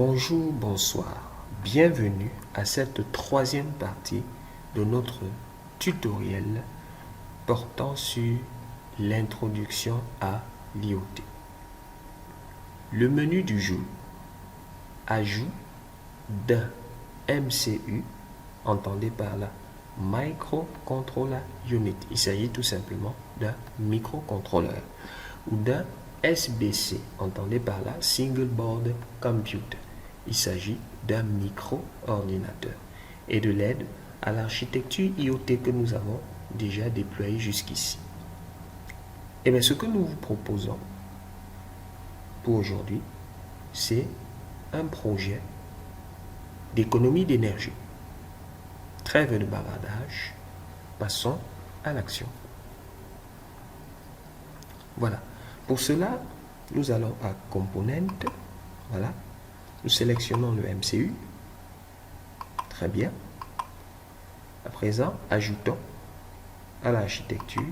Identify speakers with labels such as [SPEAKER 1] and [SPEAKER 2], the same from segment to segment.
[SPEAKER 1] Bonjour, bonsoir. Bienvenue à cette troisième partie de notre tutoriel portant sur l'introduction à l'IoT. Le menu du jour. Ajout d'un MCU, entendez par là Microcontroller Unit. Il s'agit tout simplement d'un microcontrôleur ou d'un SBC, entendez par là Single Board Computer. Il s'agit d'un micro-ordinateur et de l'aide à l'architecture IoT que nous avons déjà déployée jusqu'ici. Et bien, ce que nous vous proposons pour aujourd'hui, c'est un projet d'économie d'énergie. Trêve de bavardage, passons à l'action. Voilà. Pour cela, nous allons à Component. Voilà. Nous sélectionnons le MCU. Très bien. À présent, ajoutons à l'architecture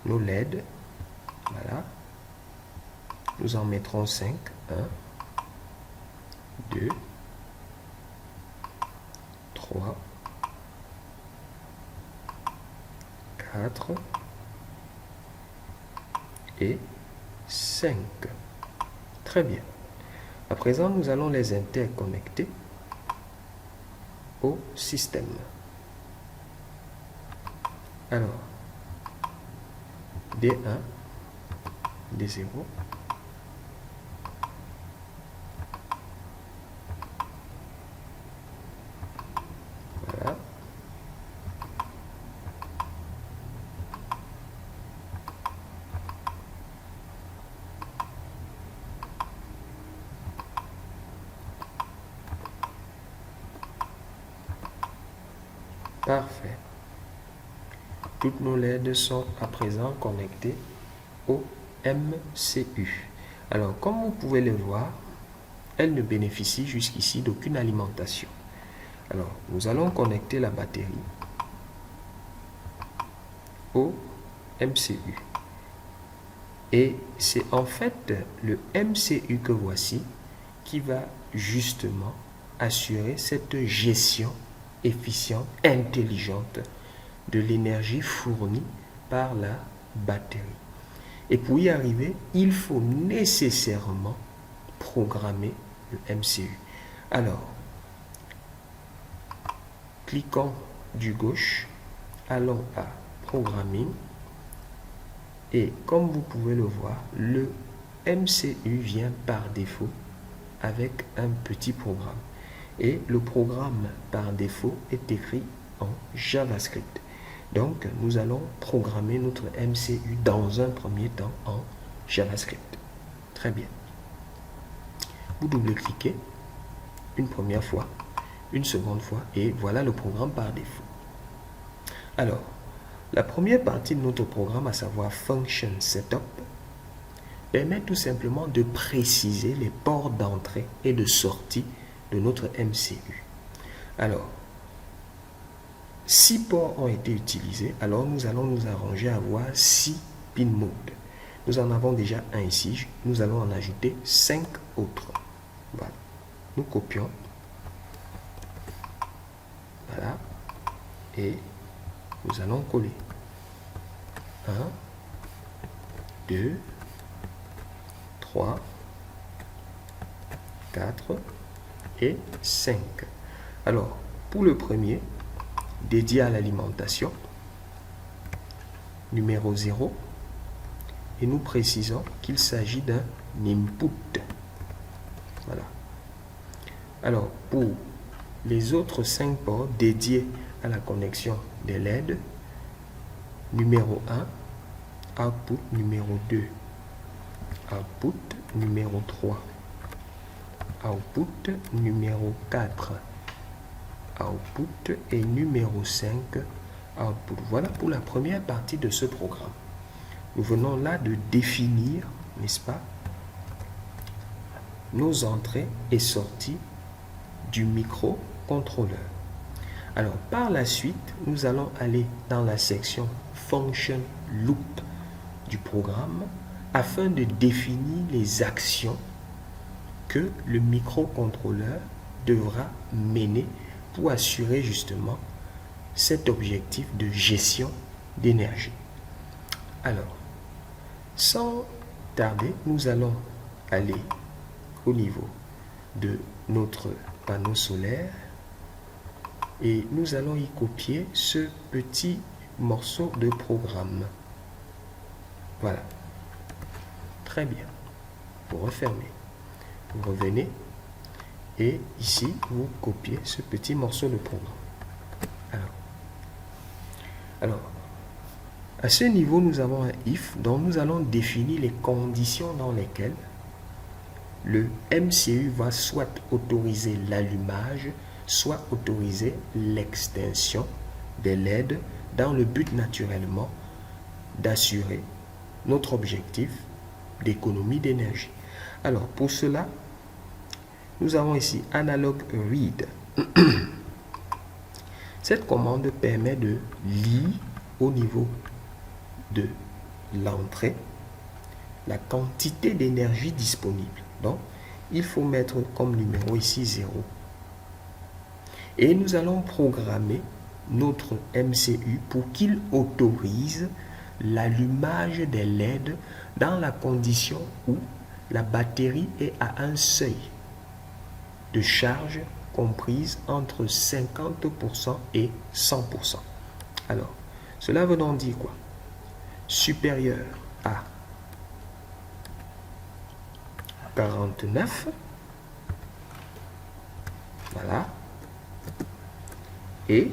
[SPEAKER 1] nos LED. Voilà. Nous en mettrons 5. 1, 2, 3, 4 et 5. Très bien. À présent, nous allons les interconnecter au système. Alors, D1, D0, voilà. Parfait. Toutes nos LED sont à présent connectées au MCU. Alors, comme vous pouvez le voir, elles ne bénéficient jusqu'ici d'aucune alimentation. Alors, nous allons connecter la batterie au MCU. Et c'est en fait le MCU que voici qui va justement assurer cette gestion efficiente, intelligente de l'énergie fournie par la batterie. Et pour y arriver, il faut nécessairement programmer le MCU. Alors, cliquons du gauche, allons à Programming, et comme vous pouvez le voir, le MCU vient par défaut avec un petit programme. Et le programme par défaut est écrit en JavaScript. Donc, nous allons programmer notre MCU dans un premier temps en JavaScript. Très bien. Vous double-cliquez une première fois, une seconde fois, et voilà le programme par défaut. Alors, la première partie de notre programme, à savoir Function Setup, permet tout simplement de préciser les ports d'entrée et de sortie de notre MCU. Alors, 6 ports ont été utilisés, alors nous allons nous arranger à avoir 6 pin mode. Nous en avons déjà un ici, nous allons en ajouter 5 autres. Voilà. Nous copions. Voilà. Et nous allons coller. 1, 2, 3, 4 et 5. Alors, pour le premier, dédié à l'alimentation, numéro 0, et nous précisons qu'il s'agit d'un input. Voilà. Alors, pour les autres 5 ports dédiés à la connexion des LED, numéro 1, output numéro 2, output numéro 3, output numéro 4, output et numéro 5, output. Voilà pour la première partie de ce programme. Nous venons là de définir, n'est-ce pas, nos entrées et sorties du microcontrôleur. Alors, par la suite, nous allons aller dans la section Function Loop du programme afin de définir les actions que le microcontrôleur devra mener pour assurer justement cet objectif de gestion d'énergie. Alors, sans tarder, nous allons aller au niveau de notre panneau solaire et nous allons y copier ce petit morceau de programme. Voilà. Très bien. Vous refermez. Vous revenez et ici, vous copiez ce petit morceau de programme. Alors, à ce niveau, nous avons un if dont nous allons définir les conditions dans lesquelles le MCU va soit autoriser l'allumage, soit autoriser l'extinction des LED dans le but naturellement d'assurer notre objectif d'économie d'énergie. Alors, pour cela, nous avons ici analog read. Cette commande permet de lire au niveau de l'entrée la quantité d'énergie disponible. Donc, il faut mettre comme numéro ici 0. Et nous allons programmer notre MCU pour qu'il autorise l'allumage des LED dans la condition où la batterie est à un seuil de charge comprise entre 50% et 100%. Alors, cela veut donc dire quoi? Supérieur à 49. Voilà. Et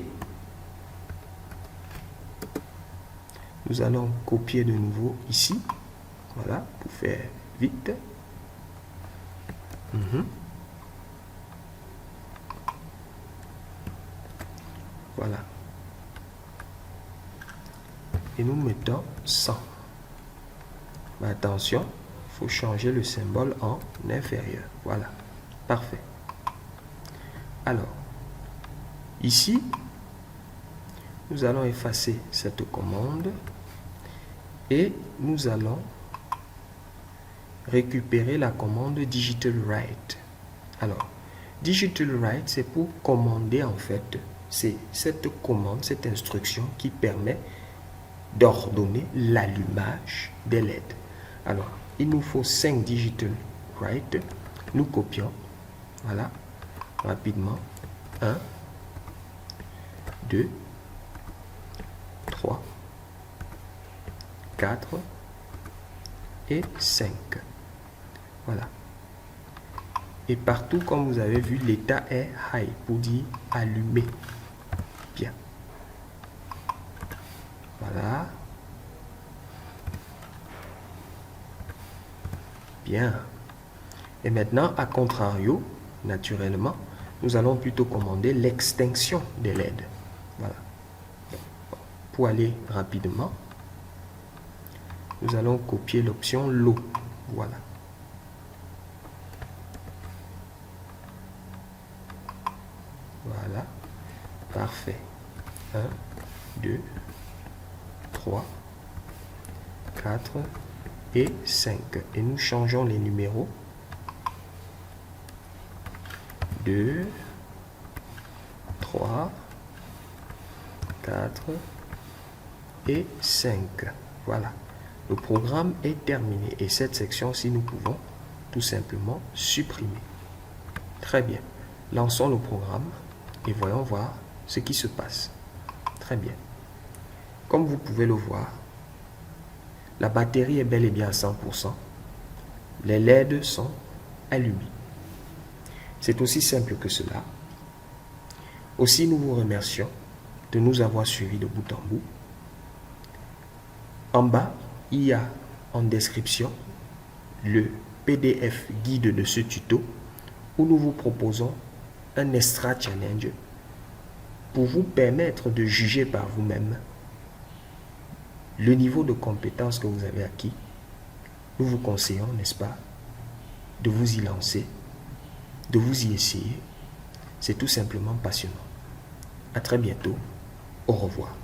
[SPEAKER 1] nous allons copier de nouveau ici. Voilà, pour faire vite. Voilà. Et nous mettons 100. Mais attention, il faut changer le symbole en inférieur. Voilà. Parfait. Alors, ici, nous allons effacer cette commande et nous allons récupérer la commande Digital Write. Alors, Digital Write, c'est pour commander en fait. C'est cette commande, cette instruction qui permet d'ordonner l'allumage des LED. Alors, il nous faut 5 Digital Write. Nous copions. Voilà. Rapidement. 1, 2, 3, 4 et 5. Voilà. Et partout, comme vous avez vu, l'état est high pour dire allumé. Bien. Voilà. Bien. Et maintenant, à contrario, naturellement, nous allons plutôt commander l'extinction des LED. Voilà. Pour aller rapidement, nous allons copier l'option low. Voilà. Voilà. Parfait. 1, 2, 3, 4 et 5. Et nous changeons les numéros. 2, 3, 4 et 5. Voilà. Le programme est terminé. Et cette section-ci, nous pouvons tout simplement supprimer. Très bien. Lançons le programme et voyons voir ce qui se passe. Très bien. Comme vous pouvez le voir, la batterie est bel et bien à 100%. Les LED sont allumés. C'est aussi simple que cela. Aussi, nous vous remercions de nous avoir suivis de bout en bout. En bas, il y a en description le PDF guide de ce tuto où nous vous proposons un extra challenge pour vous permettre de juger par vous-même le niveau de compétence que vous avez acquis. Nous vous conseillons, n'est-ce pas, de vous y lancer, de vous y essayer. C'est tout simplement passionnant. À très bientôt. Au revoir.